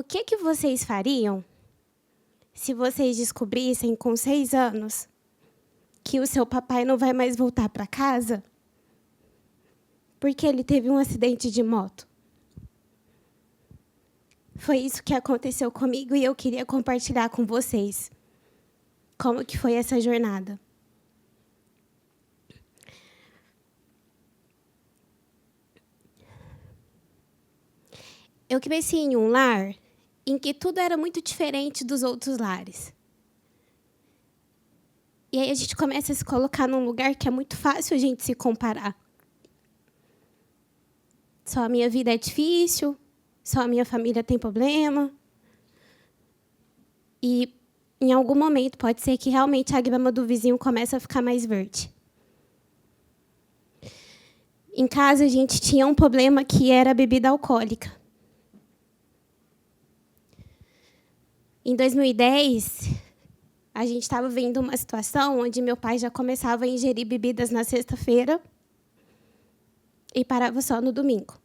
O que vocês fariam se vocês descobrissem com 6 anos que o seu papai não vai mais voltar para casa porque ele teve um acidente de moto? Foi isso que aconteceu comigo e eu queria compartilhar com vocês como que foi essa jornada. Eu cresci em um lar em que tudo era muito diferente dos outros lares. E aí a gente começa a se colocar num lugar que é muito fácil a gente se comparar. Só a minha vida é difícil, só a minha família tem problema. E, em algum momento, pode ser que realmente a grama do vizinho comece a ficar mais verde. Em casa, a gente tinha um problema que era a bebida alcoólica. Em 2010, a gente estava vendo uma situação onde meu pai já começava a ingerir bebidas na sexta-feira e parava só no domingo.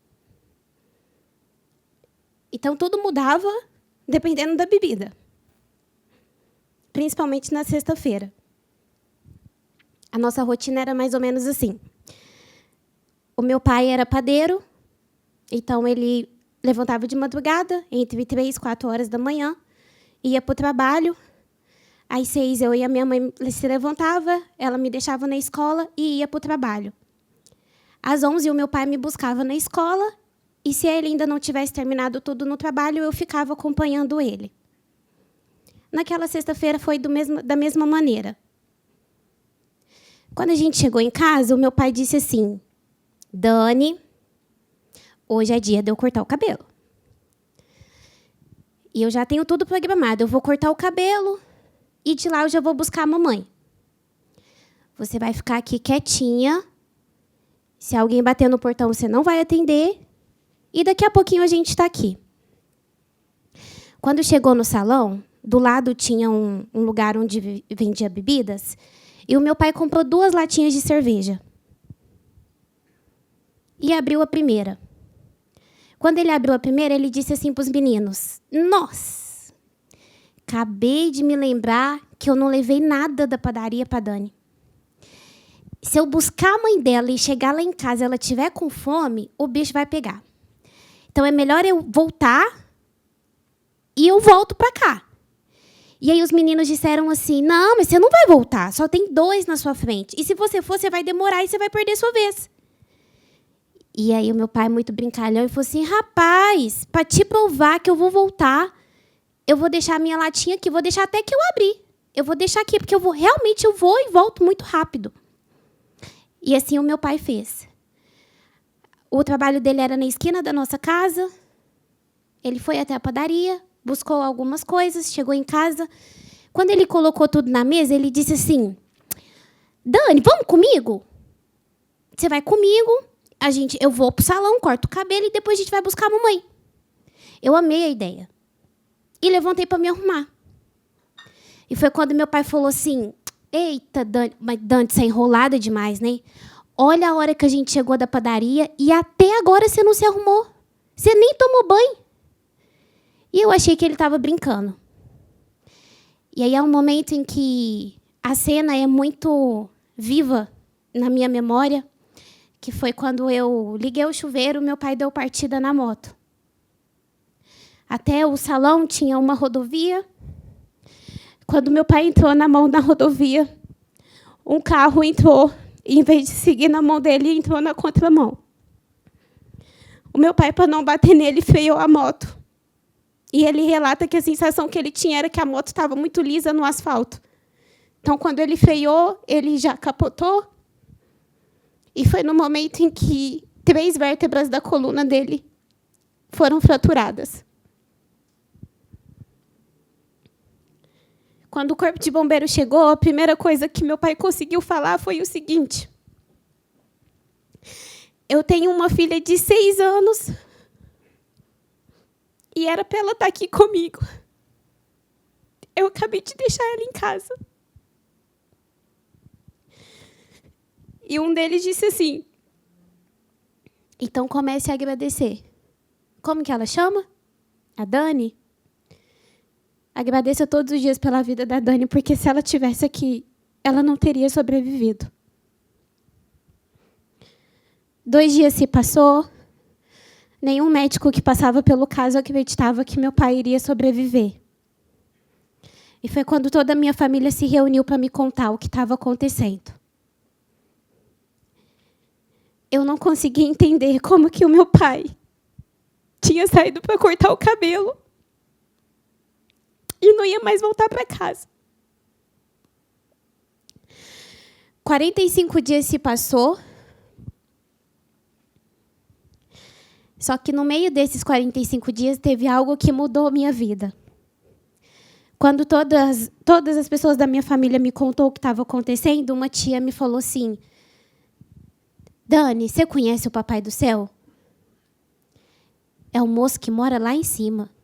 Então, tudo mudava dependendo da bebida, principalmente na sexta-feira. A nossa rotina era mais ou menos assim. O meu pai era padeiro, então ele levantava de madrugada, entre 3 e 4 horas da manhã, ia para o trabalho. Às 6, eu e a minha mãe se levantava, ela me deixava na escola e ia para o trabalho. Às 11, o meu pai me buscava na escola, e se ele ainda não tivesse terminado tudo no trabalho, eu ficava acompanhando ele. Naquela sexta-feira foi da mesma maneira. Quando a gente chegou em casa, o meu pai disse assim: Dani, hoje é dia de eu cortar o cabelo. E eu já tenho tudo programado. Eu vou cortar o cabelo e de lá eu já vou buscar a mamãe. Você vai ficar aqui quietinha. Se alguém bater no portão, você não vai atender. E daqui a pouquinho a gente está aqui. Quando chegou no salão, do lado tinha um lugar onde vendia bebidas. E o meu pai comprou 2 latinhas de cerveja. E abriu a primeira. Quando ele abriu a primeira, ele disse assim para os meninos: Nossa, acabei de me lembrar que eu não levei nada da padaria para a Dani. Se eu buscar a mãe dela e chegar lá em casa e ela estiver com fome, o bicho vai pegar. Então, é melhor eu voltar e eu volto para cá. E aí os meninos disseram assim: Não, mas você não vai voltar, só tem 2 na sua frente. E se você for, você vai demorar e você vai perder sua vez. E aí o meu pai, muito brincalhão, e falou assim: Rapaz, para te provar que eu vou voltar, eu vou deixar a minha latinha aqui, vou deixar até que eu abrir. Eu vou deixar aqui, porque realmente eu vou e volto muito rápido. E assim o meu pai fez. O trabalho dele era na esquina da nossa casa. Ele foi até a padaria, buscou algumas coisas, chegou em casa. Quando ele colocou tudo na mesa, ele disse assim: Dani, vamos comigo? Você vai comigo, eu vou para o salão, corto o cabelo e depois a gente vai buscar a mamãe. Eu amei a ideia. E levantei para me arrumar. E foi quando meu pai falou assim: Eita, Dani, mas Dani, você é enrolada demais, né? Olha a hora que a gente chegou da padaria e até agora você não se arrumou. Você nem tomou banho. E eu achei que ele estava brincando. E aí é um momento em que a cena é muito viva na minha memória, que foi quando eu liguei o chuveiro, meu pai deu partida na moto. Até o salão tinha uma rodovia. Quando meu pai entrou na mão da rodovia, um carro entrou, e, em vez de seguir na mão dele, entrou na contramão. O meu pai, para não bater nele, freou a moto. E ele relata que a sensação que ele tinha era que a moto estava muito lisa no asfalto. Então, quando ele freou, ele já capotou. E foi no momento em que 3 vértebras da coluna dele foram fraturadas. Quando o corpo de bombeiro chegou, a primeira coisa que meu pai conseguiu falar foi o seguinte: Eu tenho uma filha de 6 anos e era para ela estar aqui comigo. Eu acabei de deixar ela em casa. E um deles disse assim: Então comece a agradecer. Como que ela chama? A Dani? Agradeço todos os dias pela vida da Dani, porque se ela estivesse aqui, ela não teria sobrevivido. 2 dias se passou, nenhum médico que passava pelo caso acreditava que meu pai iria sobreviver. E foi quando toda a minha família se reuniu para me contar o que estava acontecendo. Eu não conseguia entender como que o meu pai tinha saído para cortar o cabelo e não ia mais voltar para casa. 45 dias se passou. Só que no meio desses 45 dias teve algo que mudou a minha vida. Quando todas as pessoas da minha família me contou o que estava acontecendo, uma tia me falou assim: Dani, você conhece o Papai do Céu? É um moço que mora lá em cima.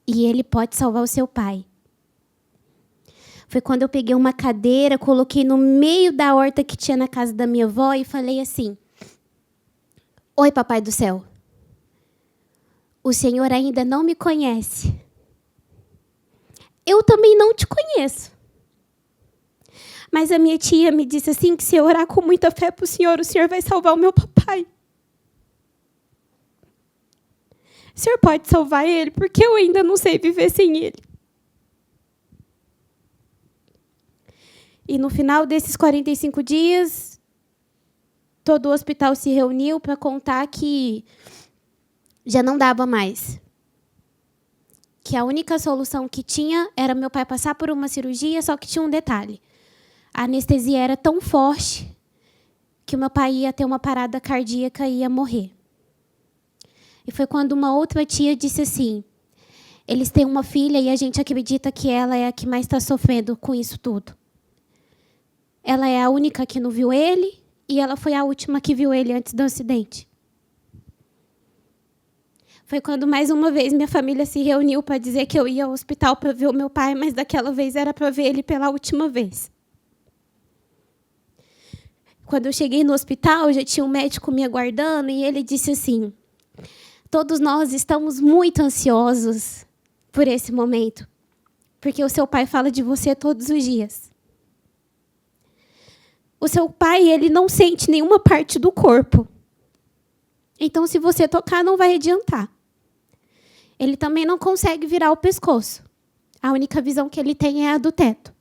E ele pode salvar o seu pai. Foi quando eu peguei uma cadeira, coloquei no meio da horta que tinha na casa da minha avó e falei assim: Oi, Papai do Céu. O Senhor ainda não me conhece. Eu também não te conheço. Mas a minha tia me disse assim que se eu orar com muita fé para o Senhor vai salvar o meu papai. O Senhor pode salvar ele, porque eu ainda não sei viver sem ele. E no final desses 45 dias, todo o hospital se reuniu para contar que já não dava mais. Que a única solução que tinha era meu pai passar por uma cirurgia, só que tinha um detalhe. A anestesia era tão forte que o meu pai ia ter uma parada cardíaca e ia morrer. E foi quando uma outra tia disse assim: eles têm uma filha e a gente acredita que ela é a que mais está sofrendo com isso tudo. Ela é a única que não viu ele e ela foi a última que viu ele antes do acidente. Foi quando, mais uma vez, minha família se reuniu para dizer que eu ia ao hospital para ver o meu pai, mas daquela vez era para ver ele pela última vez. Quando eu cheguei no hospital, já tinha um médico me aguardando e ele disse assim: todos nós estamos muito ansiosos por esse momento, porque o seu pai fala de você todos os dias. O seu pai, ele não sente nenhuma parte do corpo. Então, se você tocar, não vai adiantar. Ele também não consegue virar o pescoço. A única visão que ele tem é a do teto.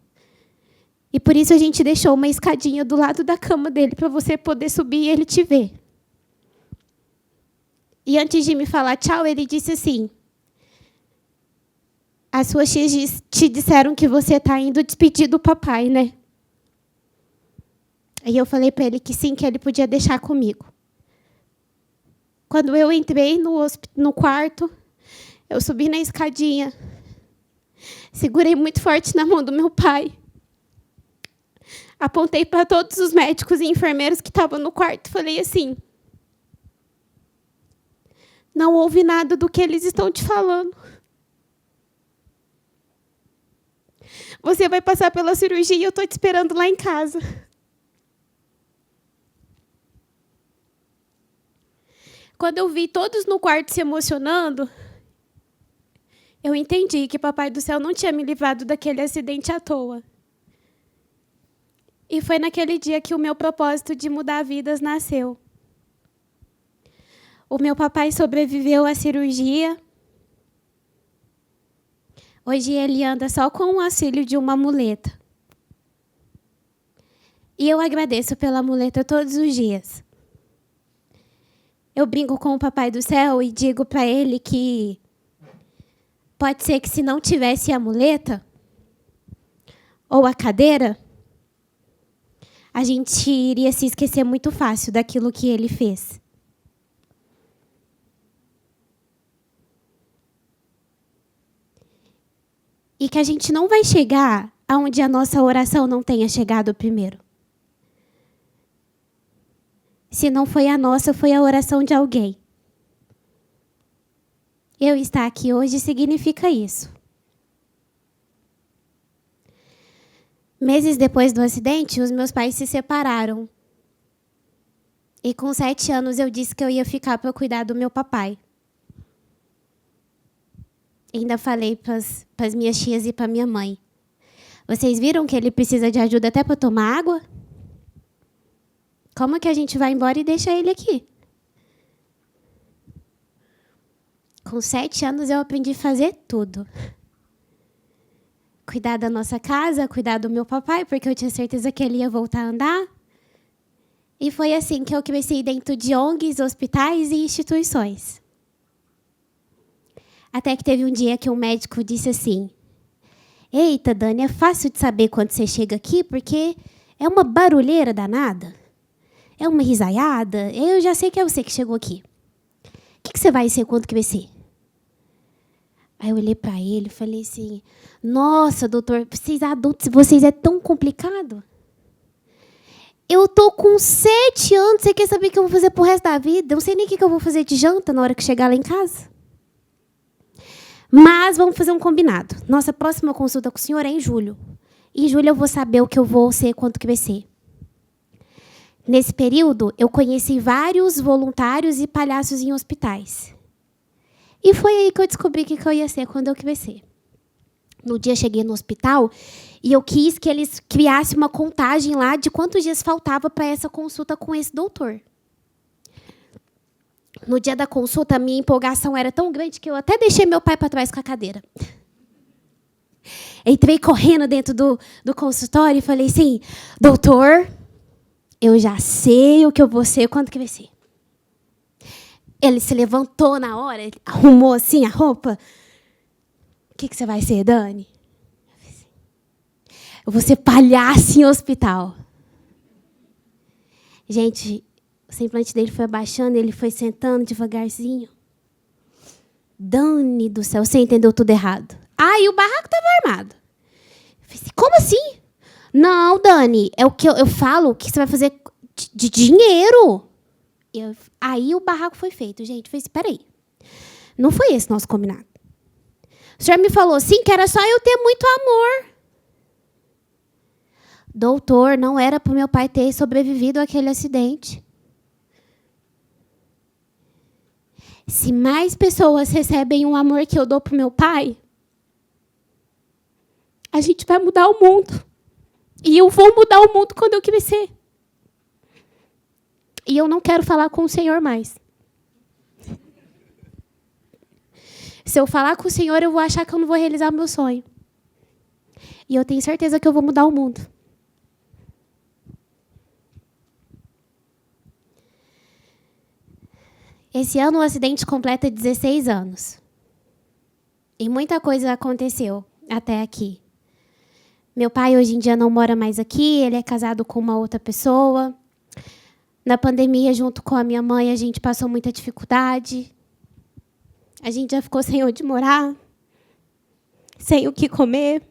E por isso a gente deixou uma escadinha do lado da cama dele para você poder subir e ele te ver. E antes de me falar tchau, ele disse assim: as suas tias te disseram que você está indo despedir do papai, né? Aí eu falei para ele que sim, que ele podia deixar comigo. Quando eu entrei no quarto, eu subi na escadinha, segurei muito forte na mão do meu pai, apontei para todos os médicos e enfermeiros que estavam no quarto e falei assim: não ouvi nada do que eles estão te falando. Você vai passar pela cirurgia e eu estou te esperando lá em casa. Quando eu vi todos no quarto se emocionando, eu entendi que Papai do Céu não tinha me livrado daquele acidente à toa. E foi naquele dia que o meu propósito de mudar vidas nasceu. O meu papai sobreviveu à cirurgia. Hoje ele anda só com o auxílio de uma muleta. E eu agradeço pela muleta todos os dias. Eu brinco com o Papai do Céu e digo para ele que pode ser que se não tivesse a muleta ou a cadeira, a gente iria se esquecer muito fácil daquilo que ele fez. E que a gente não vai chegar aonde a nossa oração não tenha chegado primeiro. Se não foi a nossa, foi a oração de alguém. Eu estar aqui hoje significa isso. Meses depois do acidente, os meus pais se separaram. E com 7 anos eu disse que eu ia ficar para cuidar do meu papai. Ainda falei para as minhas tias e para minha mãe. Vocês viram que ele precisa de ajuda até para tomar água? Como que a gente vai embora e deixa ele aqui? Com 7 anos eu aprendi a fazer tudo. Cuidar da nossa casa, cuidar do meu papai, porque eu tinha certeza que ele ia voltar a andar. E foi assim que eu cresci dentro de ONGs, hospitais e instituições. Até que teve um dia que um médico disse assim: eita, Dani, é fácil de saber quando você chega aqui, porque é uma barulheira danada. É uma risaiada. Eu já sei que é você que chegou aqui. O que você vai ser quando crescer? Aí eu olhei para ele e falei assim: nossa, doutor, vocês adultos, vocês é tão complicado. Eu tô com 7 anos, você quer saber o que eu vou fazer pro resto da vida? Eu não sei nem o que eu vou fazer de janta na hora que chegar lá em casa. Mas vamos fazer um combinado. Nossa próxima consulta com o senhor é em julho. Em julho eu vou saber o que eu vou ser quando crescer. Nesse período, eu conheci vários voluntários e palhaços em hospitais. E foi aí que eu descobri o que eu ia ser quando eu crescer. No dia, cheguei no hospital e eu quis que eles criassem uma contagem lá de quantos dias faltava para essa consulta com esse doutor. No dia da consulta, a minha empolgação era tão grande que eu até deixei meu pai para trás com a cadeira. Entrei correndo dentro do consultório e falei assim: doutor, eu já sei o que eu vou ser quando crescer. Ele se levantou na hora, ele arrumou assim a roupa. O que você vai ser, Dani? Eu vou ser palhaço em hospital. Gente, o semblante dele foi abaixando, ele foi sentando devagarzinho. Dani do céu, você entendeu tudo errado. Ah, e o barraco estava armado. Eu falei assim, como assim? Não, Dani, é o que eu falo, o que você vai fazer de dinheiro. Aí o barraco foi feito, gente. Eu falei assim, peraí, não foi esse nosso combinado. O senhor me falou assim que era só eu ter muito amor. Doutor, não era para o meu pai ter sobrevivido àquele acidente. Se mais pessoas recebem o amor que eu dou para o meu pai, a gente vai mudar o mundo. E eu vou mudar o mundo quando eu crescer. E eu não quero falar com o Senhor mais. Se eu falar com o Senhor, eu vou achar que eu não vou realizar meu sonho. E eu tenho certeza que eu vou mudar o mundo. Esse ano o acidente completa 16 anos. E muita coisa aconteceu até aqui. Meu pai hoje em dia não mora mais aqui, ele é casado com uma outra pessoa. Na pandemia, junto com a minha mãe, a gente passou muita dificuldade. A gente já ficou sem onde morar, sem o que comer.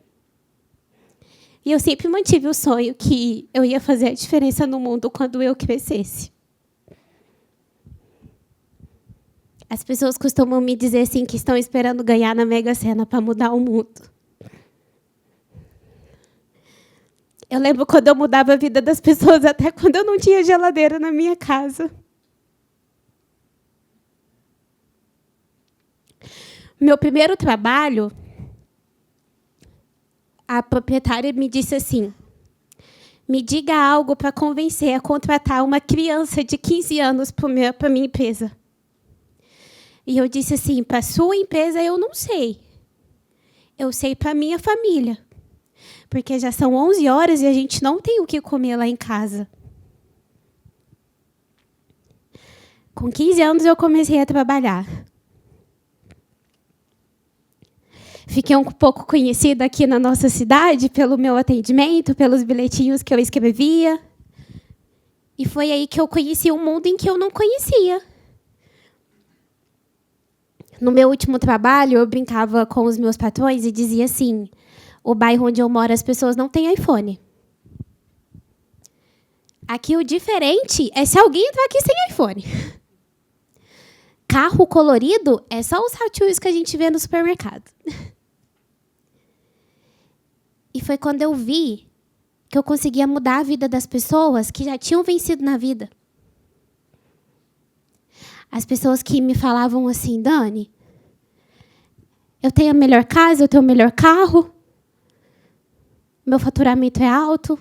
E eu sempre mantive o sonho que eu ia fazer a diferença no mundo quando eu crescesse. As pessoas costumam me dizer assim que estão esperando ganhar na Mega Sena para mudar o mundo. Eu lembro quando eu mudava a vida das pessoas, até quando eu não tinha geladeira na minha casa. Meu primeiro trabalho, a proprietária me disse assim, me diga algo para convencer a contratar uma criança de 15 anos para a minha empresa. E eu disse assim, para a sua empresa eu não sei. Eu sei para a minha família. Porque já são 11 horas e a gente não tem o que comer lá em casa. Com 15 anos eu comecei a trabalhar. Fiquei um pouco conhecida aqui na nossa cidade pelo meu atendimento, pelos bilhetinhos que eu escrevia. E foi aí que eu conheci um mundo em que eu não conhecia. No meu último trabalho, eu brincava com os meus patrões e dizia assim, o bairro onde eu moro, as pessoas não têm iPhone. Aqui o diferente é se alguém entrar aqui sem iPhone. Carro colorido é só os Hot Wheels que a gente vê no supermercado. E foi quando eu vi que eu conseguia mudar a vida das pessoas que já tinham vencido na vida. As pessoas que me falavam assim, Dani, Eu tenho a melhor casa, eu tenho o melhor carro. Meu faturamento é alto.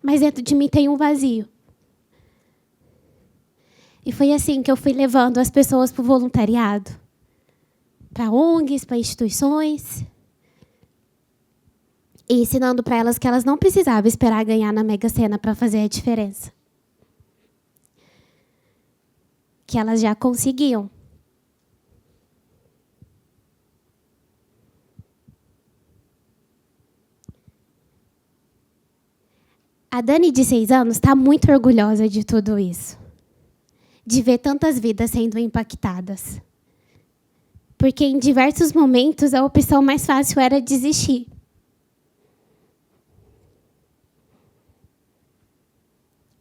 Mas dentro de mim tem um vazio. E foi assim que eu fui levando as pessoas para o voluntariado. Para ONGs, para instituições. E ensinando para elas que elas não precisavam esperar ganhar na Mega Sena para fazer a diferença. Que elas já conseguiam. A Dani, de 6 anos, está muito orgulhosa de tudo isso. De ver tantas vidas sendo impactadas. Porque em diversos momentos a opção mais fácil era desistir.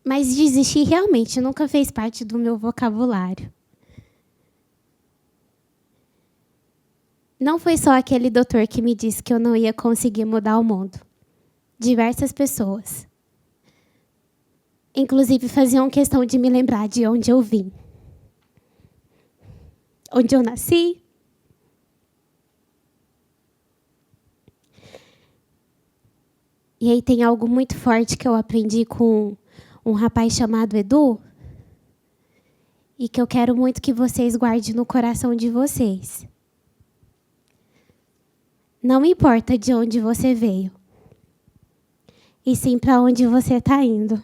Mas desistir realmente nunca fez parte do meu vocabulário. Não foi só aquele doutor que me disse que eu não ia conseguir mudar o mundo. Diversas pessoas. Inclusive faziam questão de me lembrar de onde eu vim. Onde eu nasci. E aí tem algo muito forte que eu aprendi com um rapaz chamado Edu, e que eu quero muito que vocês guardem no coração de vocês. Não importa de onde você veio, e sim para onde você está indo.